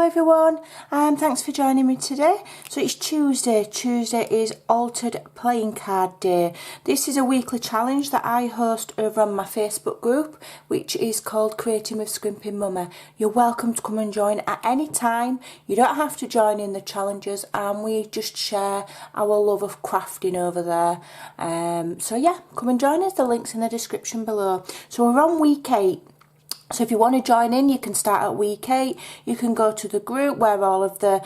everyone, thanks for joining me today. So it's Tuesday. Tuesday is Altered Playing Card Day. This is a weekly challenge that I host over on my Facebook group, which is called Creating with Scrimpingmommy. You're welcome to come and join at any time. You don't have to join in the challenges, and we just share our love of crafting over there. So yeah, come and join us. The link's in the description below. So we're on week 8. So if you want to join in, you can start at week 8. You can go to the group where all of the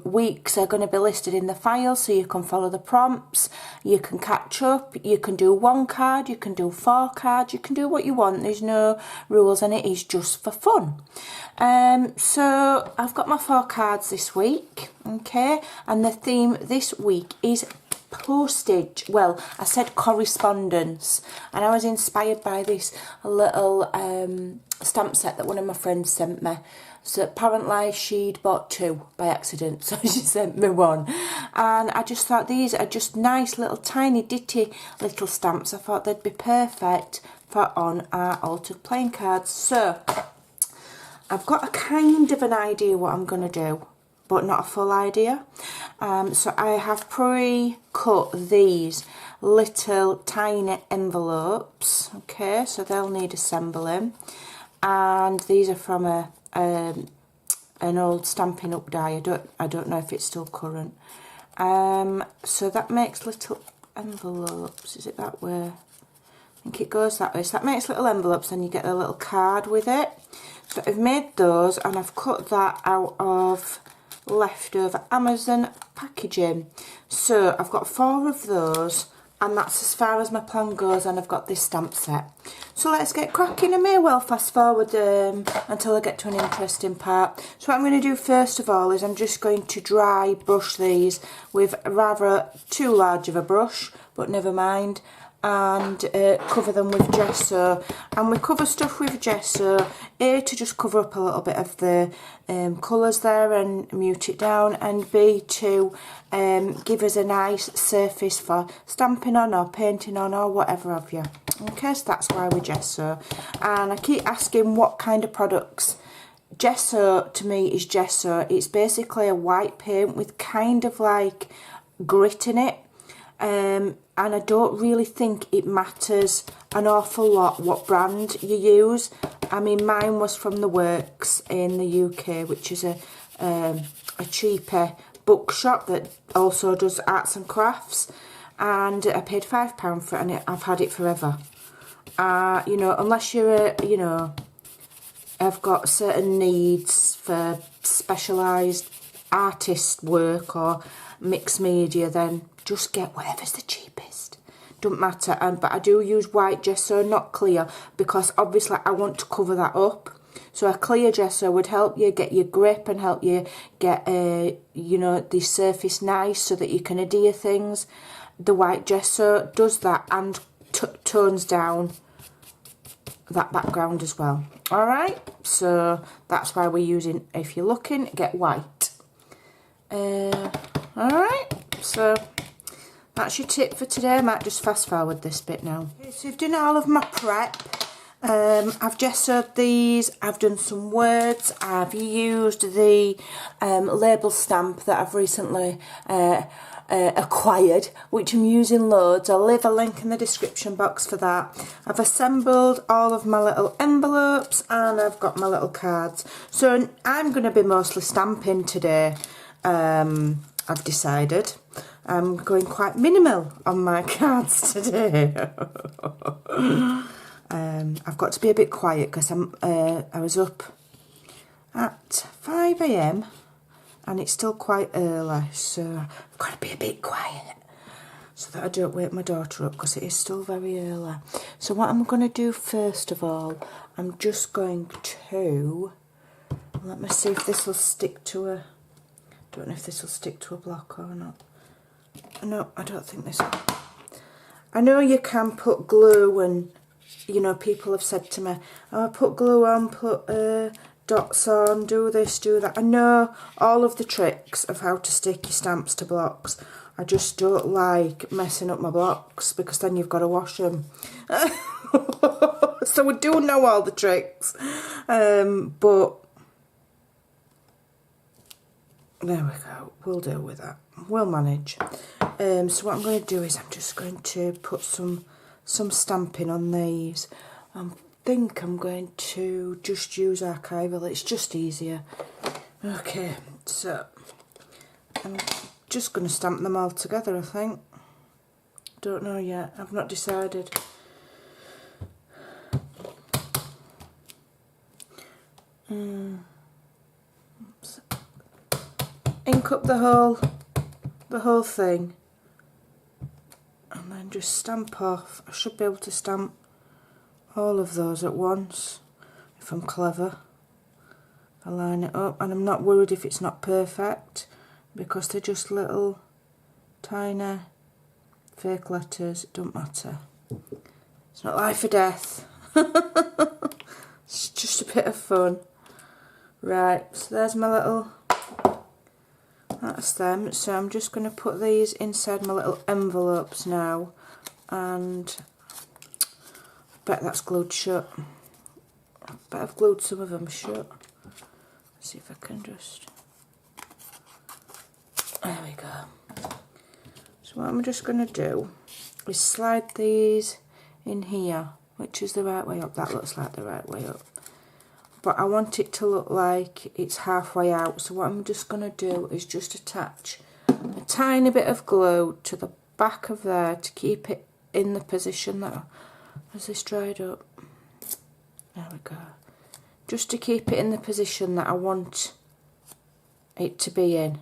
weeks are going to be listed in the file, so you can follow the prompts. You can catch up. You can do 1 card. You can do 4 cards. You can do what you want. There's no rules, and it is just for fun. So I've got my 4 cards this week, okay? And the theme this week is postage. Well, I said correspondence, and I was inspired by this little stamp set that one of my friends sent me. So apparently she'd bought 2 by accident, so she sent me 1, and I just thought these are just nice little tiny ditty little stamps. I thought they'd be perfect for on our altered playing cards. So I've got a kind of an idea what I'm going to do, but not a full idea. So I have pre-cut these little tiny envelopes, okay, so they'll need assembling, and these are from an old Stampin' Up die. I don't know if it's still current. So that makes little envelopes. Is it that way? I think it goes that way. So that makes little envelopes, and you get a little card with it. So I've made those, and I've cut that out of leftover Amazon packaging. So I've got 4 of those, and that's as far as my plan goes, and I've got this stamp set. So let's get cracking. I may well fast forward until I get to an interesting part. So what I'm going to do first of all is I'm just going to dry brush these with rather too large of a brush, but never mind, and cover them with gesso. And we cover stuff with gesso, A, to just cover up a little bit of the colours there and mute it down, and B, to give us a nice surface for stamping on or painting on or whatever have you. Okay, so that's why we gesso. And I keep asking what kind of products. Gesso to me is gesso. It's basically a white paint with kind of like grit in it. And I don't really think it matters an awful lot what brand you use. I mean, mine was from The Works in the UK, which is a cheaper bookshop that also does arts and crafts, and I paid £5 for it, and I've had it forever. You know, unless you're you know, I've got certain needs for specialised artist work or mixed media, then just get whatever's the cheapest. Don't matter. But I do use white gesso, not clear, because obviously I want to cover that up. So a clear gesso would help you get your grip and help you get you know, the surface nice so that you can adhere things. The white gesso does that and tones down that background as well. Alright, so that's why we're using, if you're looking, get white. Alright, so that's your tip for today. I might just fast forward this bit now. Okay, so I've done all of my prep. I've gessoed these, I've done some words, I've used the label stamp that I've recently acquired, which I'm using loads. I'll leave a link in the description box for that. I've assembled all of my little envelopes, and I've got my little cards. So I'm going to be mostly stamping today. I've decided I'm going quite minimal on my cards today. I've got to be a bit quiet because I was up at 5 AM and it's still quite early, so I've got to be a bit quiet so that I don't wake my daughter up, because it is still very early. So what I'm going to do first of all, I'm just going to, let me see if this will stick to a, don't know if this will stick to a block or not. No, I don't think this will. I know you can put glue, and you know, people have said to me, oh, put glue on, put dots on, do this, do that. I know all of the tricks of how to stick your stamps to blocks. I just don't like messing up my blocks, because then you've got to wash them. So we do know all the tricks, but There we go, we'll deal with that, we'll manage. So what I'm going to do is I'm just going to put some stamping on these. I think I'm going to just use archival, it's just easier. Okay, so I'm just going to stamp them all together, I think. Don't know yet, I've not decided. Ink up the whole thing, and then just stamp off. I should be able to stamp all of those at once if I'm clever. I line it up, and I'm not worried if it's not perfect because they're just little tiny fake letters. It don't matter. It's not life or death. It's just a bit of fun. Right, so there's my little, that's them. So I'm just going to put these inside my little envelopes now, and I bet that's glued shut. I bet I've glued some of them shut. Let's see if I can just, there we go. So what I'm just going to do is slide these in here, which is the right way up. That looks like the right way up. But I want it to look like it's halfway out, so what I'm just going to do is just attach a tiny bit of glue to the back of there to keep it in the position that, has this dried up? There we go. Just to keep it in the position that I want it to be in.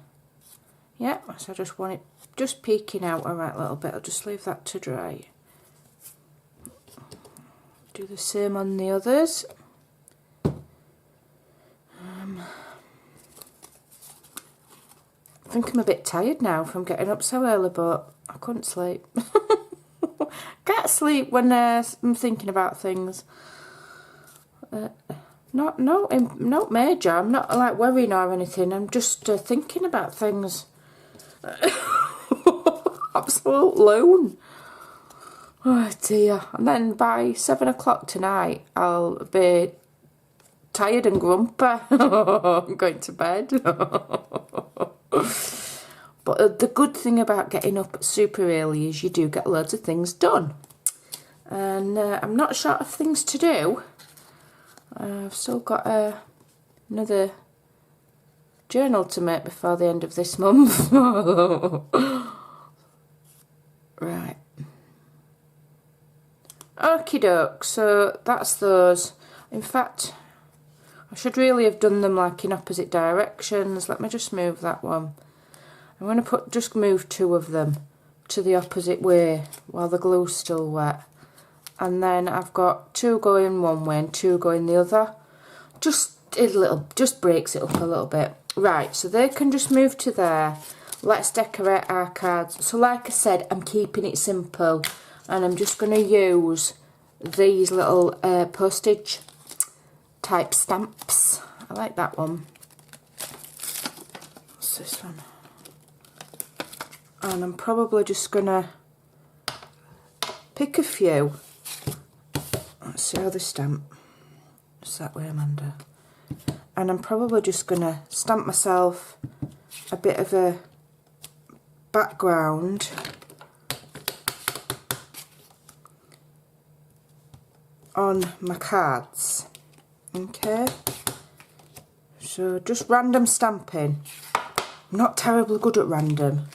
Yeah, so I just want it just peeking out a right little bit. I'll just leave that to dry. Do the same on the others. I think I'm a bit tired now from getting up so early, but I couldn't sleep. Can't sleep when I'm thinking about things. Not major. I'm not like worrying or anything. I'm just thinking about things. Absolute loon. Oh dear. And then by 7 o'clock tonight, I'll be tired and grumpy. I'm going to bed. But the good thing about getting up super early is you do get loads of things done. And I'm not short of things to do. I've still got another journal to make before the end of this month. Right. Okie doke, so that's those. In fact, I should really have done them like in opposite directions. Let me just move that one. I'm going to just move 2 of them to the opposite way while the glue's still wet. And then I've got 2 going one way and 2 going the other. Just breaks it up a little bit. Right, so they can just move to there. Let's decorate our cards. So like I said, I'm keeping it simple. And I'm just going to use these little postage type stamps. I like that one. What's this one? And I'm probably just gonna pick a few. Let's see how they stamp. Just that way, Amanda. And I'm probably just gonna stamp myself a bit of a background on my cards. Okay, so just random stamping. I'm not terribly good at random,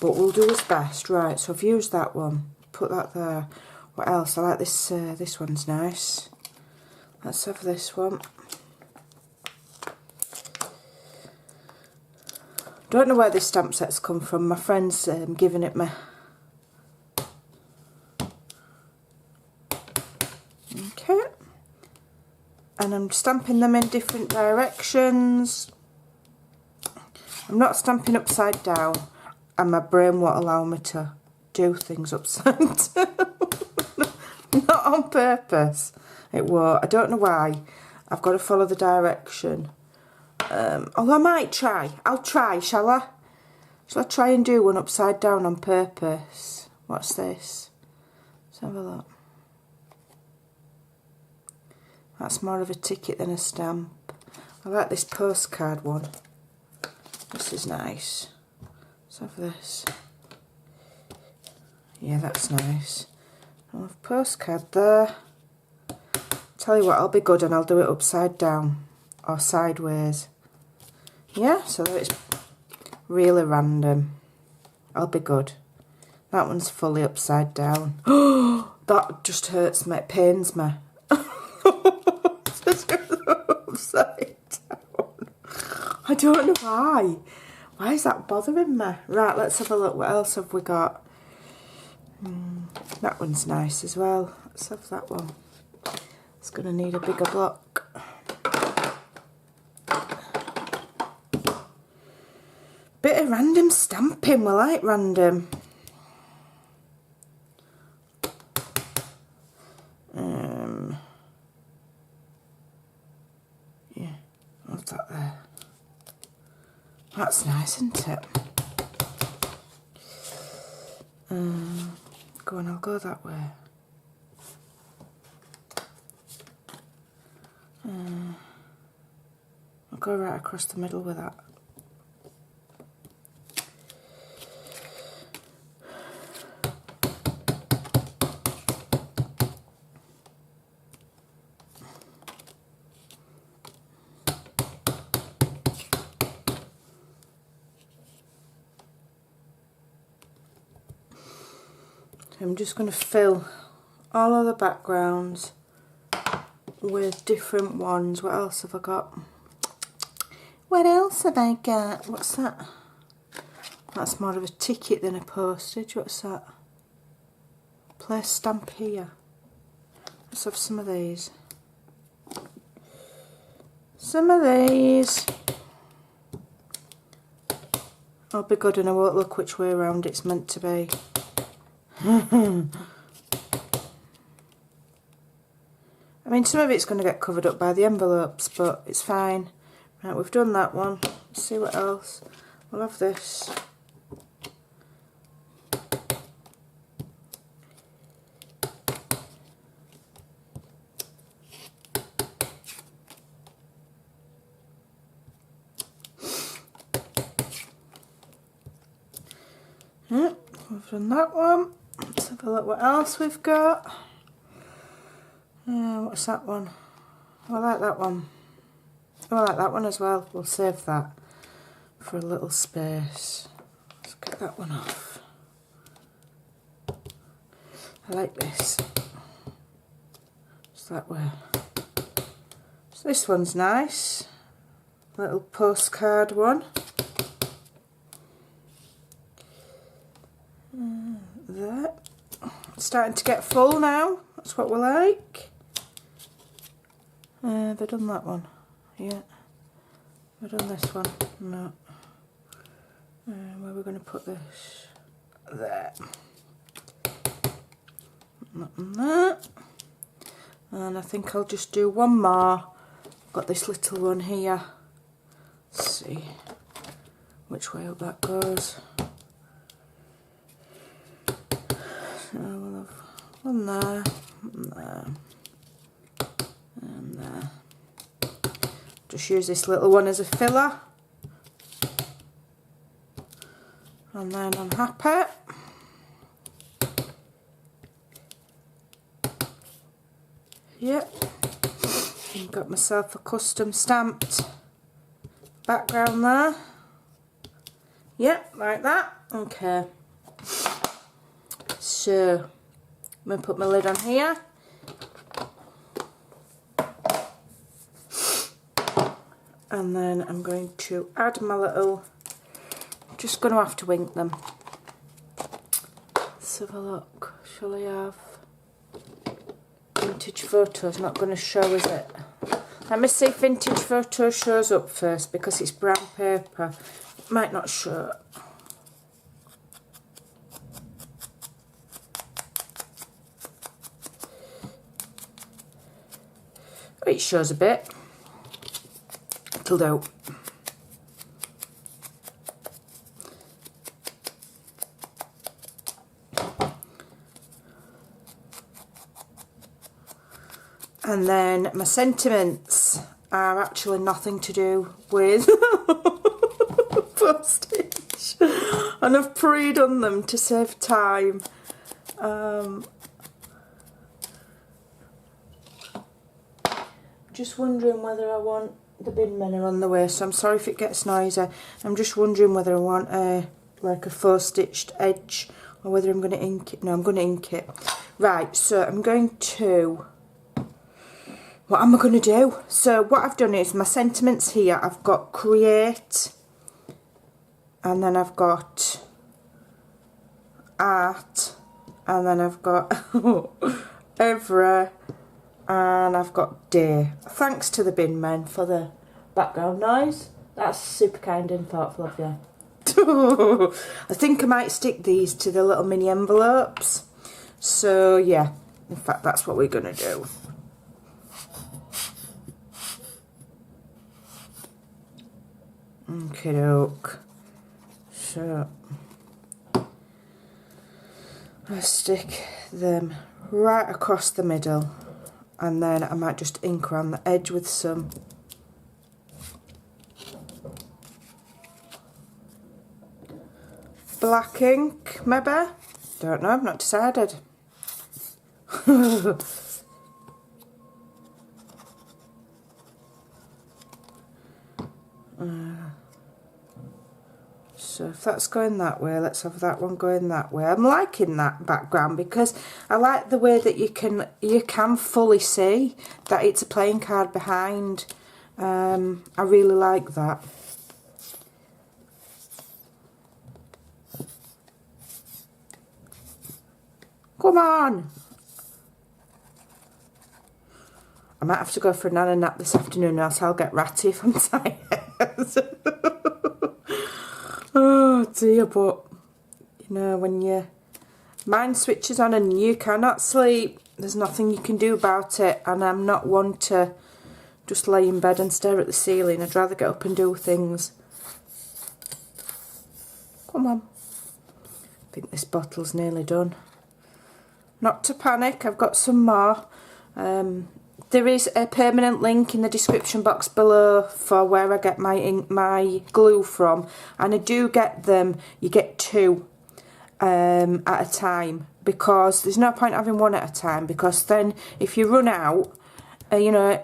but we'll do as best. Right, so I've used that one, put that there. What else? I like this, this one's nice. Let's have this one. Don't know where this stamp set's come from, my friend's given it me. Okay. And I'm stamping them in different directions. I'm not stamping upside down, and my brain won't allow me to do things upside down. Not on purpose. It won't. I don't know why. I've got to follow the direction. Although I might try. I'll try, shall I? Shall I try and do one upside down on purpose? What's this? Let's have a look. That's more of a ticket than a stamp. I like this postcard one. This is nice. Let's have this. Yeah, that's nice. I'll have postcard there. Tell you what, I'll be good and I'll do it upside down or sideways. Yeah, so that it's really random. I'll be good. That one's fully upside down. Oh, that just hurts me, it pains me. Upside down. I don't know why. Why is that bothering me? Right, let's have a look. What else have we got? That one's nice as well. Let's have that one. It's going to need a bigger block. Bit of random stamping. We like random. Yeah, what's that there? That's nice, isn't it? Go on, I'll go that way. I'll go right across the middle with that. I'm just going to fill all of the backgrounds with different ones. What else have I got? What else have I got? What's that? That's more of a ticket than a postage. What's that? Place stamp here. Let's have some of these. Some of these. I'll be good and I won't look which way around it's meant to be. I mean, some of it's going to get covered up by the envelopes, but it's fine. Right, we've done that one. Let's see what else. We'll have this. We've done that one. Let's have a look what else we've got. What's that one? Oh, I like that one. Oh, I like that one as well. We'll save that for a little space. Let's get that one off. I like this. It's that way. So this one's nice. Little postcard one. There. It's starting to get full now. That's what we like. Have I done that one? Yeah. Have I done this one? No. Where are we going to put this? There. That and that. And I think I'll just do one more. I've got this little one here. Let's see which way up that goes. So we'll have one there, and there, and there. Just use this little one as a filler. And then I'm happy. Yep. I've got myself a custom stamped background there. Yep, like that. Okay. So, I'm going to put my lid on here. And then I'm going to add my little, I'm just going to have to ink them. Let's have a look. Shall I have vintage photos? Not going to show, is it? Let me see if vintage photo shows up first because it's brown paper. It might not show. It shows a bit. It'll do. And then my sentiments are actually nothing to do with postage. And I've pre-done them to save time. Just wondering whether I want, the bin men are on the way, so I'm sorry if it gets noisy. I'm just wondering whether I want like a faux stitched edge, or whether I'm going to ink it. No, I'm going to ink it. Right, so I'm going to, what am I going to do? So what I've done is my sentiments here, I've got create, and then I've got art, and then I've got every, and I've got day. Thanks to the bin men for the background noise. That's super kind and thoughtful of you. I think I might stick these to the little mini envelopes. So yeah, in fact that's what we're going to do. Okay, doke. So I stick them right across the middle, and then I might just ink around the edge with some black ink, maybe? Don't know, I've not decided. So if that's going that way, let's have that one going that way. I'm liking that background because I like the way that you can fully see that it's a playing card behind. I really like that. Come on! I might have to go for a nana nap this afternoon, else I'll get ratty if I'm tired. Oh dear, but you know, when your mind switches on and you cannot sleep, there's nothing you can do about it. And I'm not one to just lay in bed and stare at the ceiling. I'd rather get up and do things. Come on. I think this bottle's nearly done. Not to panic, I've got some more. There is a permanent link in the description box below for where I get my glue from, and I do get them, you get two at a time, because there's no point having one at a time, because then if you run out, you know,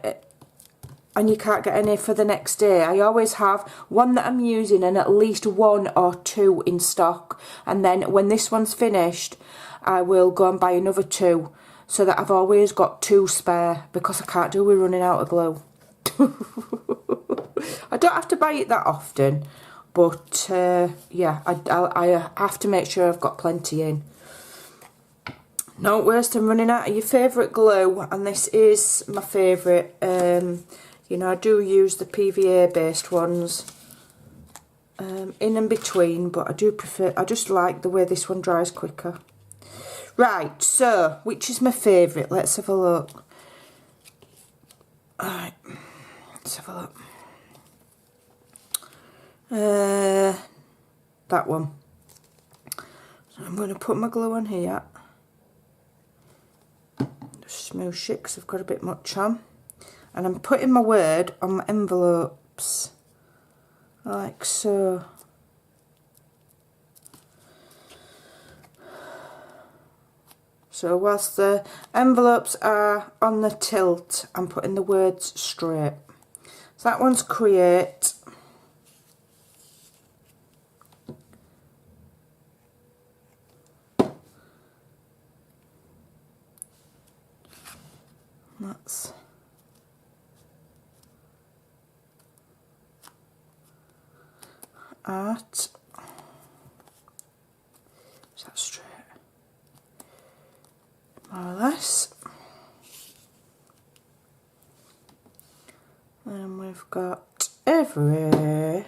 and you can't get any for the next day, I always have one that I'm using and at least one or two in stock, and then when this one's finished I will go and buy another two, so that I've always got two spare, because I can't do with running out of glue. I don't have to buy it that often, but yeah, I have to make sure I've got plenty in. No worse than running out of your favourite glue, and this is my favourite. You know, I do use the PVA based ones in and between, but I do prefer, I just like the way this one dries quicker. Right, so, which is my favourite? Let's have a look. Alright, let's have a look. That one. So I'm going to put my glue on here. Just smooth shit because I've got a bit much on. And I'm putting my word on my envelopes. Like so. So whilst the envelopes are on the tilt, I'm putting the words straight. So that one's create. That's art. Is that straight? More or less. And we've got every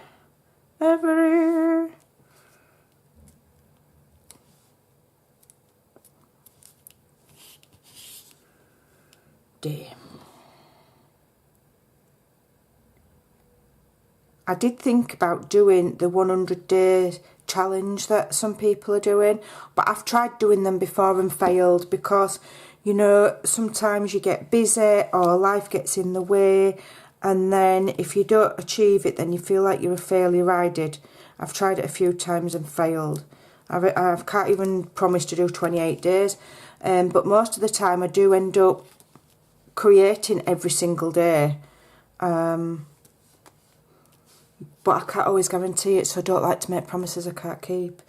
day. I did think about doing the 100-day challenge that some people are doing, but I've tried doing them before and failed, because you know, sometimes you get busy or life gets in the way, and then if you don't achieve it, then you feel like you're a failure. I did. I've tried it a few times and failed. I can't even promise to do 28 days, but most of the time I do end up creating every single day. But I can't always guarantee it, so I don't like to make promises I can't keep.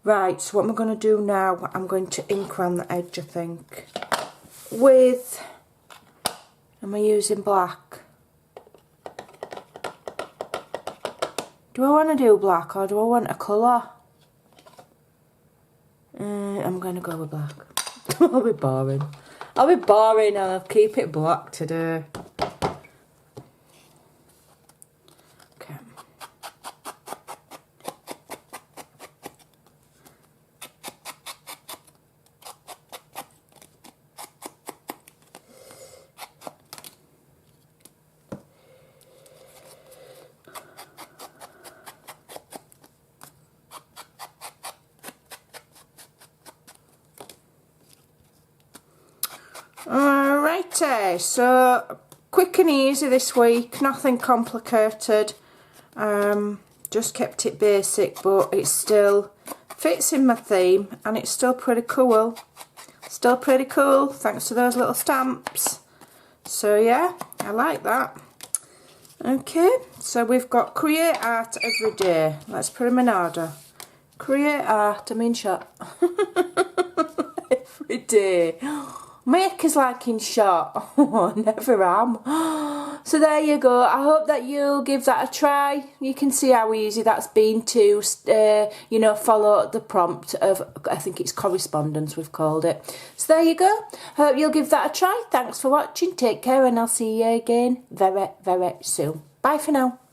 Right, so what I'm going to do now, I'm going to ink around the edge, I think. With, am I using black? Do I want to do black or do I want a colour? I'm going to go with black. I'll be boring. I'll be boring and I'll keep it black today. Alrighty, so quick and easy this week, nothing complicated, just kept it basic, but it still fits in my theme and it's still pretty cool. Still pretty cool, thanks to those little stamps. So yeah, I like that. Okay, so we've got create art every day. Let's put them in order. Create art, I'm in shot. Every day. Make us like in shot. Oh, never am. So there you go. I hope that you'll give that a try. You can see how easy that's been to, you know, follow the prompt of, I think it's correspondence we've called it. So there you go. Hope you'll give that a try. Thanks for watching. Take care and I'll see you again very, very soon. Bye for now.